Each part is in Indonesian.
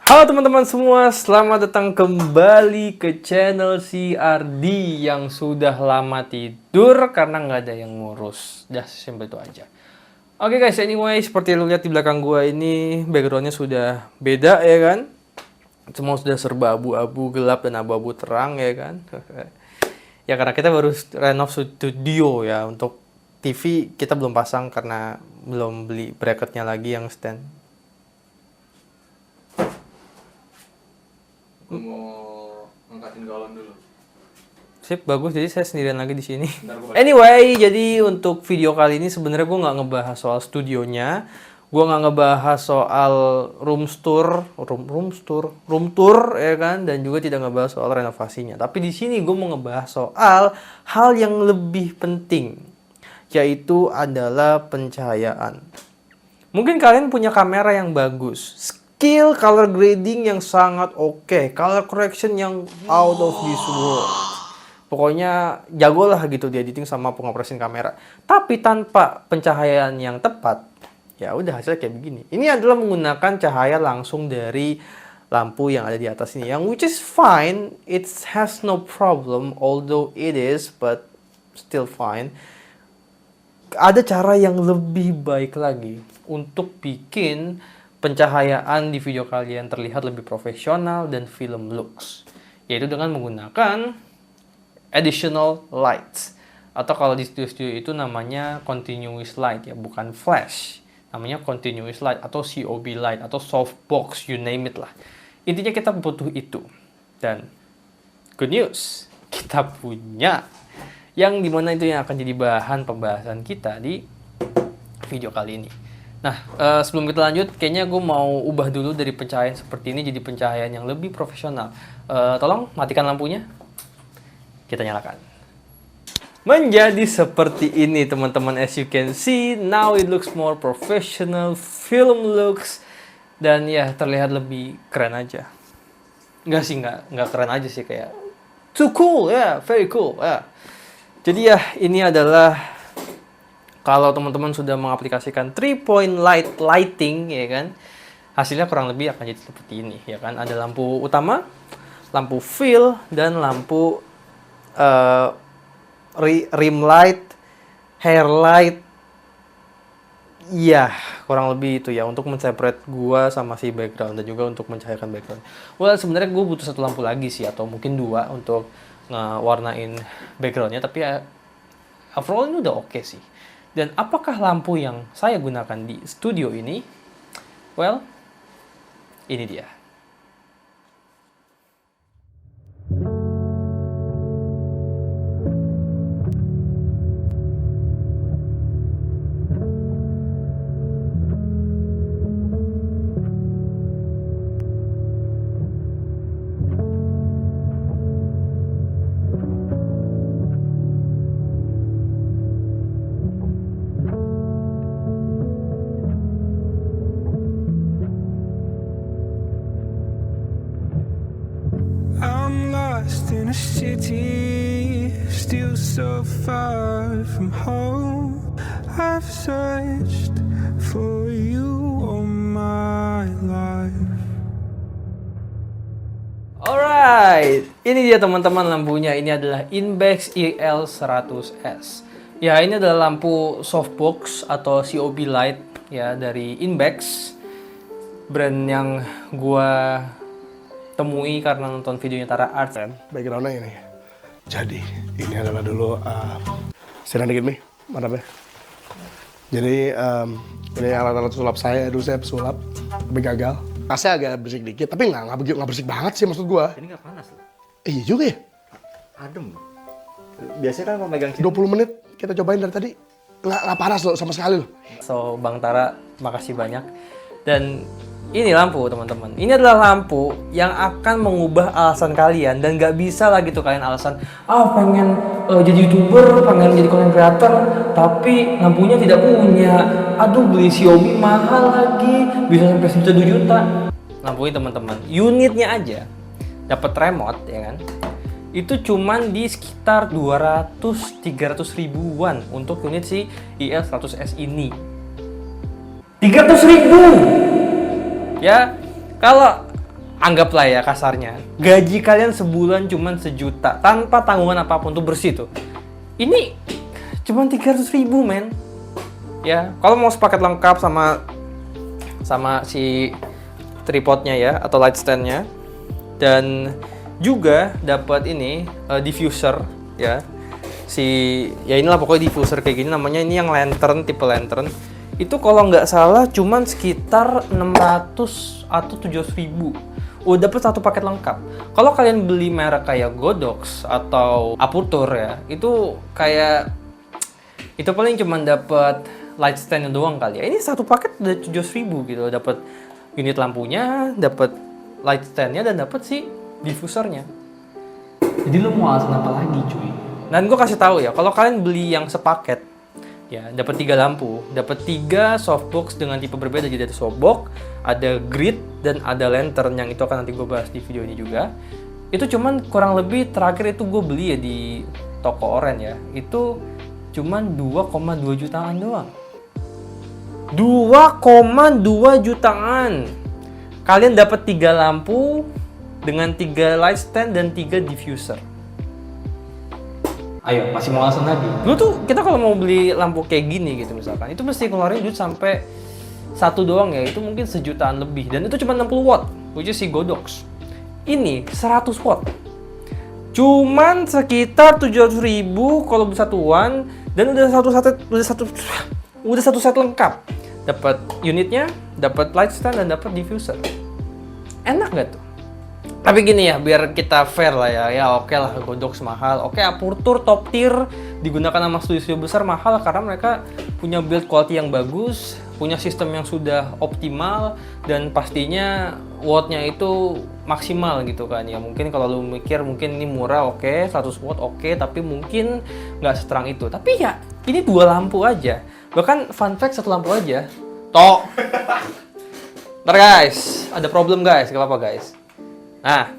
Halo teman-teman semua, selamat datang kembali ke channel CRD yang sudah lama tidur karena nggak ada yang ngurus. Just simple itu aja. Oke guys, anyway, seperti yang lo lihat di belakang gua ini, backgroundnya sudah beda ya kan? Semua sudah serba abu-abu gelap dan abu-abu terang ya kan? Ya karena kita baru renov studio ya. Untuk TV kita belum pasang karena belum beli bracketnya lagi yang stand. Mau ngangkatin galon dulu. Sip, bagus. Jadi saya sendirian lagi di sini. Anyway, jadi untuk video kali ini sebenarnya gue nggak ngebahas soal studionya, gue nggak ngebahas soal room tour, ya kan, dan juga tidak ngebahas soal renovasinya. Tapi di sini gue mau ngebahas soal hal yang lebih penting, yaitu adalah pencahayaan. Mungkin kalian punya kamera yang bagus, skill color grading yang sangat oke, color correction yang out of this world. Pokoknya jago lah gitu di editing sama pengoperasian kamera. Tapi tanpa pencahayaan yang tepat, ya udah hasilnya kayak begini. Ini adalah menggunakan cahaya langsung dari lampu yang ada di atas ini, yang which is fine, it has no problem, although it is, but still fine. Ada cara yang lebih baik lagi untuk bikin pencahayaan di video kalian terlihat lebih profesional dan film looks, yaitu dengan menggunakan additional lights, atau kalau di studio itu namanya continuous light ya, bukan flash, namanya continuous light atau COB light atau softbox, you name it lah. Intinya kita butuh itu, dan good news, kita punya, yang dimana itu yang akan jadi bahan pembahasan kita di video kali ini. Nah, sebelum kita lanjut, kayaknya gue mau ubah dulu dari pencahayaan seperti ini jadi pencahayaan yang lebih profesional. Tolong matikan lampunya. Kita nyalakan. Menjadi seperti ini, teman-teman. As you can see, now it looks more professional, film looks, dan ya terlihat lebih keren aja. Enggak sih, enggak keren aja sih, kayak too cool, ya, yeah, very cool, ya. Yeah. Jadi ya, ini adalah kalau teman-teman sudah mengaplikasikan 3-point lighting, ya kan, hasilnya kurang lebih akan jadi seperti ini, ya kan. Ada lampu utama, lampu fill, dan lampu rim light, hair light. Iya, kurang lebih itu ya, untuk men-separate gua sama si background dan juga untuk mencahayakan background. Well, sebenarnya gue butuh satu lampu lagi sih, atau mungkin dua untuk ngewarnain backgroundnya, tapi ya overall ini udah oke sih. Dan apakah lampu yang saya gunakan di studio ini? Well, ini dia. In a city, still so far from home. I've searched for you all my life. Alright, ini dia teman-teman lampunya. Ini adalah Inbex EL100S. Ya, ini adalah lampu softbox atau COB light ya dari Inbex, brand yang gua temui karena nonton videonya Tara Art. Backgroundnya ini. Jadi ini adalah dulu sedang dikit nih, mantap ya. Jadi ini alat-alat sulap saya. Dulu saya pesulap, tapi gagal. Kasnya agak bersih dikit, tapi nggak bersih banget sih maksud gua. Ini nggak panas loh. Iya juga ya. Adem. Biasanya kan kalau megang 20 menit kita cobain dari tadi nggak panas loh sama sekali loh. So Bang Tara, makasih banyak. Dan ini lampu teman-teman. Ini adalah lampu yang akan mengubah alasan kalian, dan nggak bisa lagi tuh kalian alasan pengen jadi YouTuber, pengen jadi content creator, tapi lampunya tidak punya. Aduh, beli Xiaomi mahal lagi, bisa sampai 1 juta. Lampu ini teman-teman, unitnya aja dapat remote ya kan. Itu cuman di sekitar 200-300 ribuan untuk unit si EL100S ini. 300 ribu. Ya, kalau anggaplah ya kasarnya, gaji kalian sebulan cuman 1 juta tanpa tanggungan apapun tuh bersih tuh. Ini cuman 300.000 men. Ya, kalau mau sepaket lengkap sama si tripodnya ya atau light standnya, dan juga dapat ini diffuser ya. Ya inilah pokoknya diffuser kayak gini namanya, ini yang lantern, tipe lantern. Itu kalau nggak salah cuman sekitar 600 atau 700.000. Udah dapat satu paket lengkap. Kalau kalian beli merek kayak Godox atau Aputur ya, itu kayak itu paling cuman dapat light stand doang kali ya. Ini satu paket udah 700.000 gitu. Dapat unit lampunya, dapat light standnya, dan dapat si diffusernya. Jadi lu mau alasan apa lagi cuy? Dan gue kasih tahu ya, kalau kalian beli yang sepaket, ya dapat 3 lampu, dapat 3 softbox dengan tipe berbeda. Jadi ada softbox, ada grid, dan ada lantern, yang itu akan nanti gue bahas di video ini juga. Itu cuman kurang lebih terakhir itu gue beli ya di toko Oren ya, itu cuman 2,2 jutaan doang. 2,2 jutaan. Kalian dapat 3 lampu dengan 3 light stand dan 3 diffuser. Ayo, masih mau alasan lagi? Dulu tuh kita kalau mau beli lampu kayak gini gitu misalkan, itu mesti keluarin duit sampai satu doang ya, itu mungkin 1 jutaan lebih, dan itu cuma 60 watt, which is si Godox. Ini 100 watt. Cuman sekitar 700.000 kalau beli satuan, dan udah satu set lengkap. Dapat unitnya, dapat light stand, dan dapat diffuser. Enak gak tuh? Tapi gini ya, biar kita fair lah ya. Ya oke lah, Godox mahal. Oke, Aputur top tier, digunakan sama studio besar mahal karena mereka punya build quality yang bagus, punya sistem yang sudah optimal, dan pastinya wattnya itu maksimal gitu kan ya. Mungkin kalau lu mikir mungkin ini murah, oke, 100 watt oke, tapi mungkin nggak seterang itu. Tapi ya, ini 2 lampu aja. Bahkan fun fact, 1 lampu aja. Tok. Ntar guys, ada problem guys, gak apa-apa guys. Nah,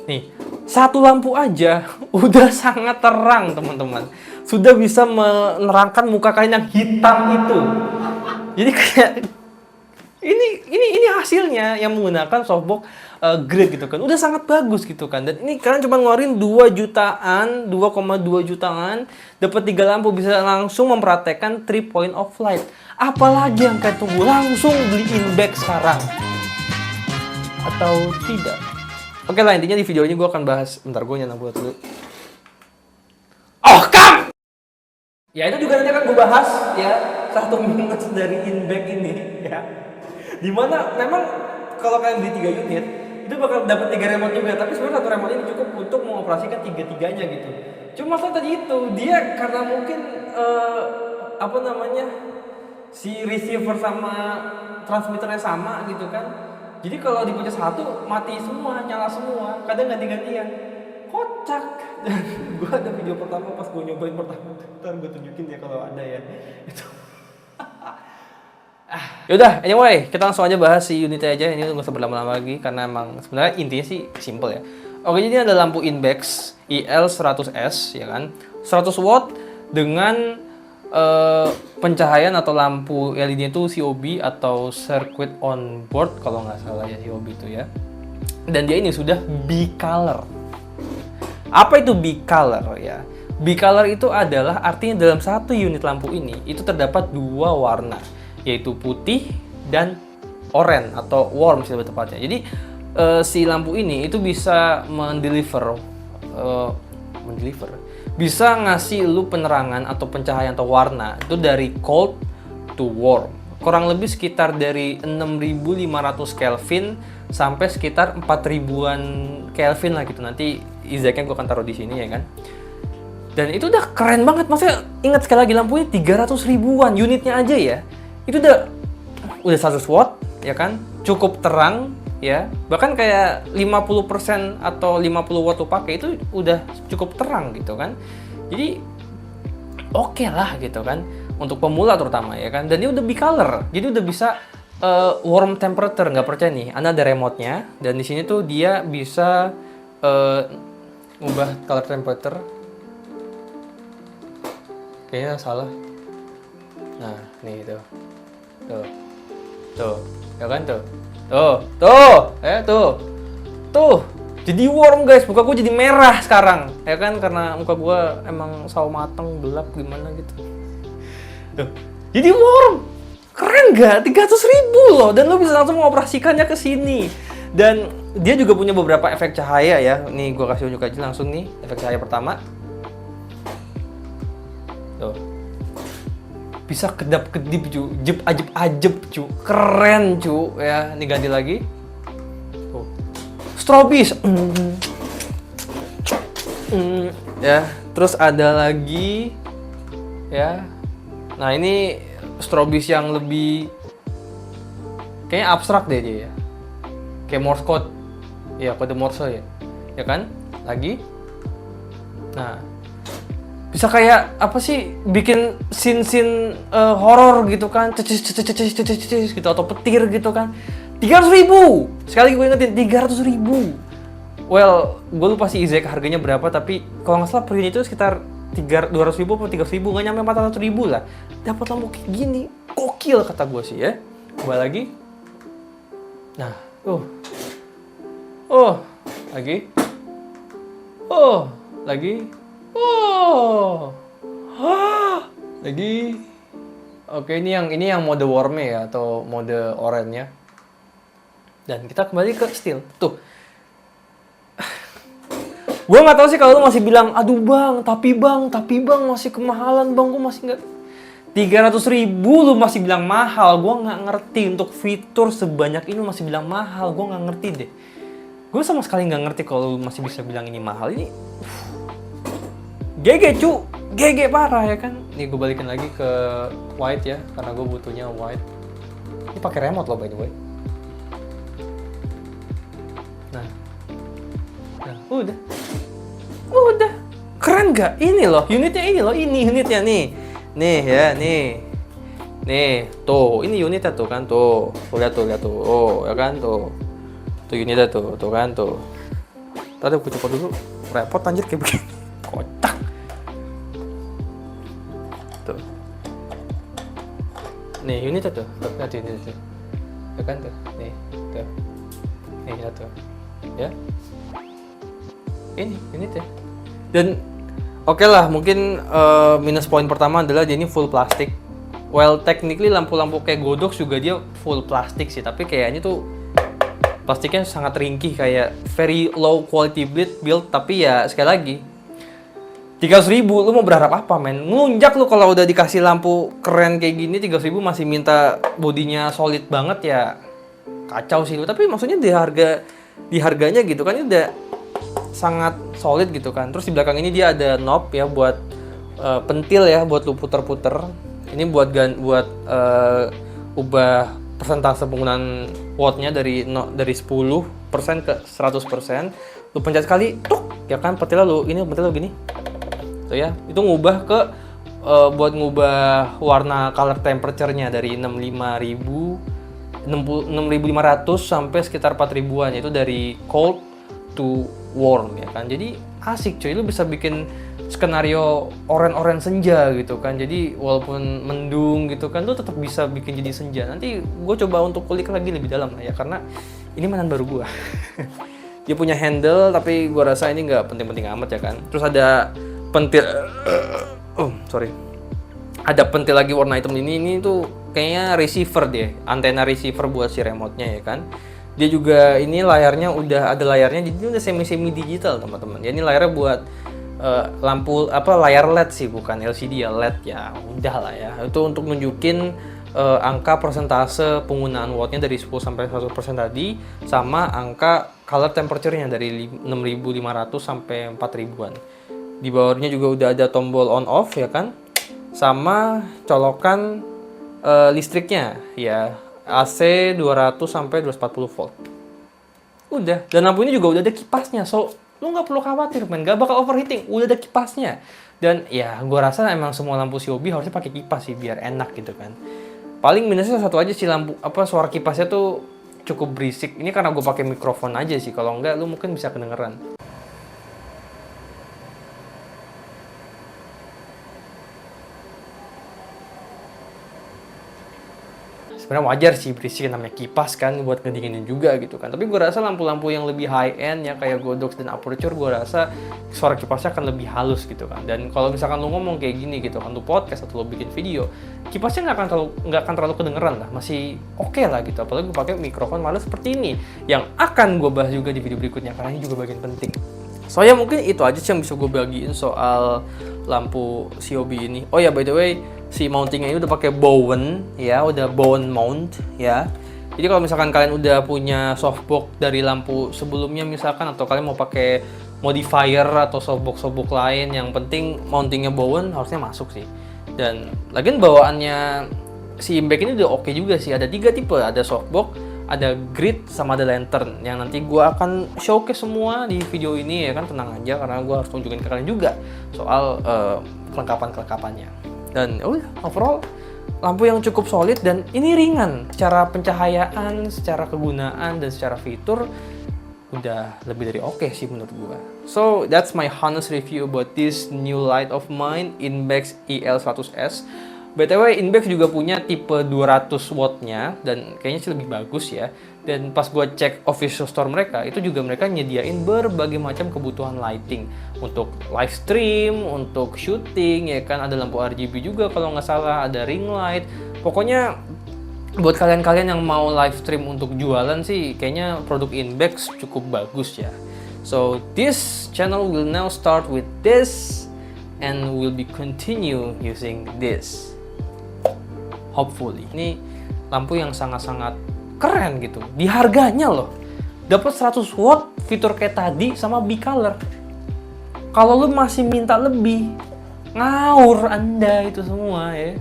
nih, 1 lampu aja udah sangat terang teman-teman. Sudah bisa menerangkan muka kalian yang hitam itu. Jadi kayak ini hasilnya yang menggunakan softbox grade gitu kan. Udah sangat bagus gitu kan. Dan ini kalian cuma ngeluarin 2 jutaan, 2,2 jutaan, dapat 3 lampu, bisa langsung mempraktekkan 3 point of light. Apalagi yang kalian tunggu, langsung beli in-bag sekarang. Atau tidak? Oke lah, intinya di video ini gue akan bahas. Bentar, gue nyala buat dulu. Oh, Kang! Ya itu juga nanti akan gue bahas ya, 1 minus dari in-bag ini ya. Dimana memang kalau kalian beli 3 unit, itu bakal dapat 3 remote juga. Tapi sebenarnya 1 remote ini cukup untuk mengoperasikan 3-3-nya gitu. Cuma masalah tadi itu, dia karena mungkin si receiver sama transmitternya sama gitu kan. Jadi kalau di pojok satu mati semua, nyala semua, kadang ganti-gantian. Kocak. Dan gue ada video pertama pas gue nyobain pertama. Ntar gue tunjukin ya kalau ada ya. Itu. Yaudah, anyway, kita langsung aja bahas si unitnya aja. Ini nggak usah berlama-lama lagi karena emang sebenarnya intinya sih simple ya. Oke, jadi ini ada lampu Inbex IL100S ya kan, 100 watt dengan pencahayaan atau lampu LED itu COB atau circuit on board kalau nggak salah ya, COB itu ya. Dan dia ini sudah bicolor. Apa itu bicolor ya? Bicolor itu adalah artinya dalam satu unit lampu ini itu terdapat 2 warna, yaitu putih dan oranye atau warm sih lebih tepatnya. Jadi si lampu ini itu bisa mendeliver bisa ngasih lu penerangan atau pencahayaan atau warna itu dari cold to warm. Kurang lebih sekitar dari 6500 Kelvin sampai sekitar 4000-an Kelvin lah gitu. Nanti exactnya gue akan taruh di sini ya kan. Dan itu udah keren banget. Maksudnya ingat sekali lagi lampunya 300 ribuan unitnya aja ya. Itu udah 100 watt ya kan. Cukup terang ya. Bahkan kayak 50% atau 50 watt tuh pakai itu udah cukup terang gitu kan. Jadi oke lah gitu kan. Untuk pemula terutama ya kan. Dan dia udah bicolor. Jadi udah bisa warm temperature, nggak percaya nih. Anda ada remote-nya dan di sini tuh dia bisa ubah color temperature. Kayaknya salah. Nah, nih tuh. Tuh. Ya kan tuh. Tuh. Jadi warm guys, muka gue jadi merah sekarang, ya kan? Karena muka gue emang sawo mateng, gelap gimana gitu. Tuh. Jadi warm, keren gak? 300.000 loh, dan lo bisa langsung mengoperasikannya ke sini. Dan dia juga punya beberapa efek cahaya ya. Nih gue kasih unjuk aja langsung nih, efek cahaya pertama. Tuh. Bisa kedap-kedip cu, ajeb cu, keren cu ya. Ini ganti lagi. Tuh. Strobis. Ya, terus ada lagi ya. Nah, ini strobis yang lebih kayaknya abstrak deh dia ya. Kayak Morse code. Ya, kode Morse ya. Ya kan? Lagi. Nah, bisa kayak apa sih, bikin scene horor gitu kan, cecis gitu, atau petir gitu kan. 300.000. Sekali lagi gue ingetin, 300.000. Well, gue lupa sih exact harganya berapa, tapi kalau nggak salah per unit itu sekitar 200.000 atau 300.000, nggak nyampe 400.000 lah. Dapat lampu kayak gini, gokil kata gue sih ya. Coba lagi. Nah, lagi. Lagi. Oke, ini yang mode warm ya, atau mode oranye. Dan kita kembali ke steel. Tuh. Gue nggak tahu sih kalau lu masih bilang, aduh bang, tapi bang masih kemahalan bang, gue masih nggak. 300.000 lu masih bilang mahal, gue nggak ngerti. Untuk fitur sebanyak ini lu masih bilang mahal, gue nggak ngerti deh. Gue sama sekali nggak ngerti kalau lu masih bisa bilang ini mahal. Ini GG cu, GG parah ya kan. Nih gue balikin lagi ke white ya, karena gue butuhnya white. Ini pakai remote loh by the way. Nah, udah, keren gak? Ini loh, unitnya ini unitnya nih ya, nih, tuh, ini unitnya tuh kan, tuh lihat tuh, oh ya kan tuh unitnya tuh kan tuh. Tadi aku coba dulu, repot anjir kayak begini, kocak. Tuh, nih unitnya tuh, lihat unitnya tuh, ya kan tuh, nih ya tuh, ya. Ini unitnya. Dan oke lah, mungkin minus poin pertama adalah dia ini full plastik. Well, technically lampu-lampu kayak Godox juga dia full plastik sih, tapi kayaknya tuh plastiknya sangat ringkih, kayak very low quality build. Tapi ya sekali lagi, 300.000 lu mau berharap apa men? Ngelunjak lu kalau udah dikasih lampu keren kayak gini, 300.000 masih minta bodinya solid banget ya. Kacau sih lu, tapi maksudnya di harganya gitu kan, ini udah sangat solid gitu kan. Terus di belakang ini dia ada knob ya buat pentil ya, buat lu puter-puter. Ini buat ubah persentase penggunaan wattnya dari 10% ke 100%. Lu pencet sekali, tuk, ya kan pentilnya lu gini. Tuh ya, itu ngubah ke buat ngubah warna color temperature-nya dari 6500 sampai sekitar 4000-an, yaitu dari cold to warm ya kan. Jadi asik cuy, lu bisa bikin skenario oren-oren senja gitu kan. Jadi walaupun mendung gitu kan, lu tetap bisa bikin jadi senja. Nanti gue coba untuk kulik lagi lebih dalam lah ya, karena ini mainan baru gue. Dia punya handle, tapi gue rasa ini nggak penting-penting amat ya kan. Terus ada pentil, ada pentil lagi warna hitam ini tuh kayaknya receiver deh, antena receiver buat si remote-nya ya kan. Dia juga ini layarnya udah ada layarnya, jadi udah semi digital teman-teman. Ya, ini layarnya buat lampu layar LED sih, bukan LCD ya, LED ya. Udah lah ya. Itu untuk nunjukin angka persentase penggunaan wattnya dari 10 sampai 100% tadi, sama angka color temperature-nya dari 6500 sampai 4000-an. Di bawahnya juga udah ada tombol on off ya kan. Sama colokan listriknya ya. AC 200 sampai 240 volt. Udah, dan lampu ini juga udah ada kipasnya, so lu nggak perlu khawatir men, nggak bakal overheating, udah ada kipasnya. Dan ya gua rasa emang semua lampu Xiaomi harusnya pakai kipas sih biar enak gitu kan. Paling minusnya satu aja sih, lampu suara kipasnya tuh cukup berisik. Ini karena gue pakai mikrofon aja sih, kalau enggak lu mungkin bisa kedengeran. sebenarnya wajar sih berisik, namanya kipas kan buat ngedinginin juga gitu kan. Tapi gue rasa lampu-lampu yang lebih high end ya kayak Godox dan Aputure, gue rasa suara kipasnya akan lebih halus gitu kan. Dan kalau misalkan lu ngomong kayak gini gitu kan, lu podcast atau lu bikin video, kipasnya nggak akan terlalu kedengeran lah, masih oke lah gitu. Apalagi gue pakai mikrofon malah seperti ini yang akan gue bahas juga di video berikutnya karena ini juga bagian penting. So ya mungkin itu aja sih yang bisa gue bagiin soal lampu COB ini. Oh ya by the way, si mountingnya ini udah pakai Bowen ya, udah Bowen mount ya. Jadi kalau misalkan kalian udah punya softbox dari lampu sebelumnya misalkan, atau kalian mau pakai modifier atau softbox lain, yang penting mountingnya Bowen harusnya masuk sih. Dan lagian bawaannya si Impact ini udah oke juga sih. Ada 3 tipe, ada softbox, ada grid, sama ada lantern, yang nanti gue akan showcase semua di video ini ya kan. Tenang aja karena gue harus tunjukin ke kalian juga soal kelengkapannya. Dan overall lampu yang cukup solid dan ini ringan secara pencahayaan, secara kegunaan, dan secara fitur udah lebih dari oke sih menurut gue. So that's my honest review about this new light of mine, Inbex EL100S. BTW Inbex juga punya tipe 200 wattnya dan kayaknya sih lebih bagus ya. Dan pas gue cek official store mereka, itu juga mereka nyediain berbagai macam kebutuhan lighting untuk live stream, untuk shooting ya kan, ada lampu RGB juga kalau nggak salah, ada ring light. Pokoknya buat kalian-kalian yang mau live stream untuk jualan sih kayaknya produk Inbex cukup bagus ya. So this channel will now start with this and will be continue using this. Hopefully. Ini lampu yang sangat-sangat keren gitu. Di harganya loh. Dapat 100 watt, fitur kayak tadi sama bicolor. Kalau lu masih minta lebih, ngawur Anda itu semua ya.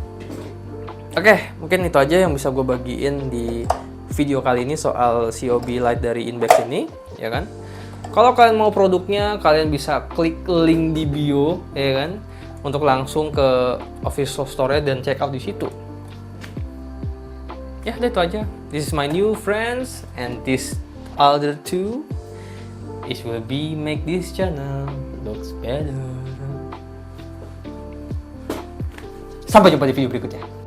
Oke, mungkin itu aja yang bisa gue bagiin di video kali ini soal COB Light dari Inbex ini, ya kan? Kalau kalian mau produknya, kalian bisa klik link di bio, ya kan? Untuk langsung ke official store dan check out di situ. Ya, itu aja. This is my new friends and this other two. It will be make this channel looks better. Sampai jumpa di video berikutnya.